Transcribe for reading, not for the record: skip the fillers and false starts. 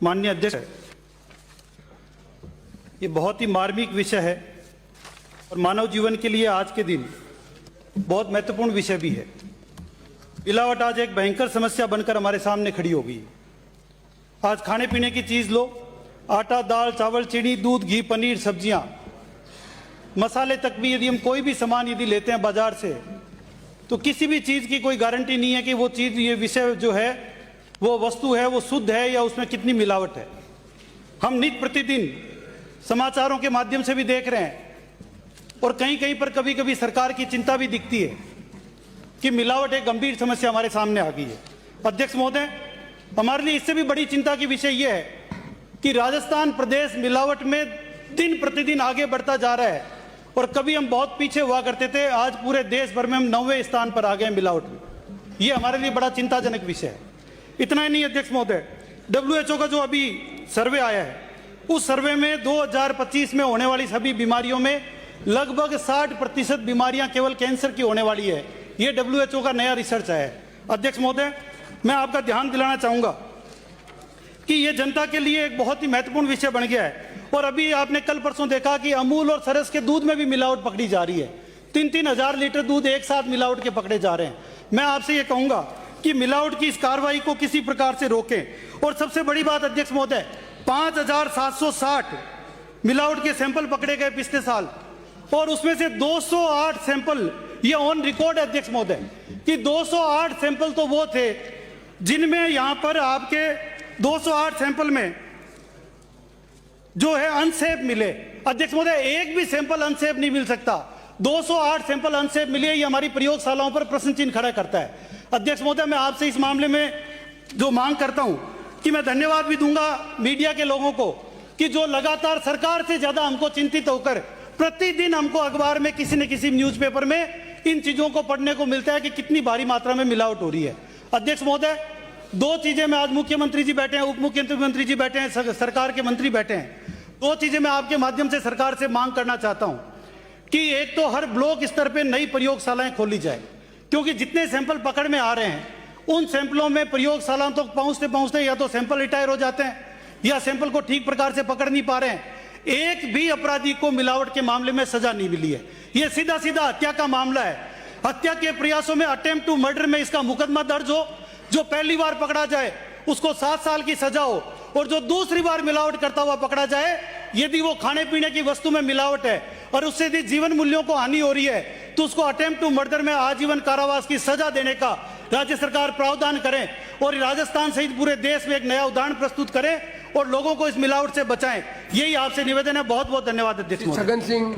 माननीय अध्यक्ष, ये बहुत ही मार्मिक विषय है और मानव जीवन के लिए आज के दिन बहुत महत्वपूर्ण विषय भी है। मिलावट आज एक भयंकर समस्या बनकर हमारे सामने खड़ी हो गई। आज खाने पीने की चीज लो, आटा, दाल, चावल, चीनी, दूध, घी, पनीर, सब्जियां, मसाले तक भी यदि हम कोई भी सामान यदि लेते हैं बाजार से, तो किसी भी चीज की कोई गारंटी नहीं है कि वो चीज, ये विषय जो है, वो वस्तु है, वो शुद्ध है या उसमें कितनी मिलावट है। हम नित्य प्रतिदिन समाचारों के माध्यम से भी देख रहे हैं और कहीं कहीं पर कभी कभी सरकार की चिंता भी दिखती है कि मिलावट एक गंभीर समस्या हमारे सामने आ गई है। अध्यक्ष महोदय, हमारे लिए इससे भी बड़ी चिंता की विषय यह है कि राजस्थान प्रदेश मिलावट में दिन प्रतिदिन आगे बढ़ता जा रहा है और कभी हम बहुत पीछे हुआ करते थे, आज पूरे देश भर में हम 9वें स्थान पर आ गए मिलावट में। यह हमारे लिए बड़ा चिंताजनक विषय है। इतना ही नहीं अध्यक्ष महोदय, WHO का जो अभी सर्वे आया है, उस सर्वे में 2025 में होने वाली सभी बीमारियों में लगभग 60% बीमारियां केवल कैंसर की होने वाली है। यह WHO का नया रिसर्च आया है। अध्यक्ष महोदय, मैं आपका ध्यान दिलाना चाहूंगा कि यह जनता के लिए एक बहुत ही महत्वपूर्ण विषय बन गया है और अभी आपने कल परसों देखा कि अमूल और सरस के दूध में भी मिलावट पकड़ी जा रही है। 3-3 हजार लीटर दूध एक साथ मिलावट के पकड़े जा रहे हैं। मैं आपसे यह कहूंगा कि मिलावट की इस कार्रवाई को किसी प्रकार से रोकें। और सबसे बड़ी बात अध्यक्ष महोदय, 5760 मिलावट के सैंपल पकड़े गए पिछले साल और उसमें से 208 सैंपल, ये ऑन रिकॉर्ड है अध्यक्ष महोदय, कि 208 सैंपल तो वो थे जिनमें यहां पर आपके 208 सैंपल में जो है अनसेफ मिले। अध्यक्ष महोदय, एक भी सैंपल अनसेफ नहीं मिल सकता। 208 सैंपल अनसेफ मिले, ये हमारी प्रयोगशालाओं पर प्रश्न चिन्ह खड़ा करता है। अध्यक्ष महोदय, मैं आपसे इस मामले में जो मांग करता हूं कि मैं धन्यवाद भी दूंगा मीडिया के लोगों को कि जो लगातार सरकार से ज्यादा हमको चिंतित होकर प्रतिदिन हमको अखबार में किसी न किसी न्यूज़पेपर में इन चीजों को पढ़ने को मिलता है कि कितनी भारी मात्रा में मिलावट हो रही है। अध्यक्ष महोदय, दो चीजें मैं, आज मुख्यमंत्री जी बैठे हैं, उप मुख्यमंत्री जी बैठे हैं, सरकार के मंत्री बैठे हैं, दो चीजें मैं आपके माध्यम से सरकार से मांग करना चाहता हूं कि एक तो हर ब्लॉक स्तर पर नई प्रयोगशालाएं खोली जाए, क्योंकि जितने सैंपल पकड़ में आ रहे हैं उन सैंपलों में प्रयोगशालाओं तक पहुंचते पहुंचते या तो सैंपल रिटायर हो जाते हैं या सैंपल को ठीक प्रकार से पकड़ नहीं पा रहे हैं। एक भी अपराधी को मिलावट के मामले में सजा नहीं मिली है। यह सीधा सीधा हत्या का मामला है। हत्या के प्रयासों में, अटेम्प्ट टू मर्डर में इसका मुकदमा दर्ज हो, जो पहली बार पकड़ा जाए उसको 7 साल की सजा हो और जो दूसरी बार मिलावट करता हुआ पकड़ा जाए, यदि वो खाने पीने की वस्तु में मिलावट है और उससे यदि जीवन मूल्यों को हानि हो रही है, तो उसको अटेम्प्ट टू मर्डर में आजीवन कारावास की सजा देने का राज्य सरकार प्रावधान करें और राजस्थान सहित पूरे देश में एक नया उदाहरण प्रस्तुत करें और लोगों को इस मिलावट से बचाएं। यही आपसे निवेदन है। बहुत बहुत धन्यवाद अध्यक्ष। छगन सिंह।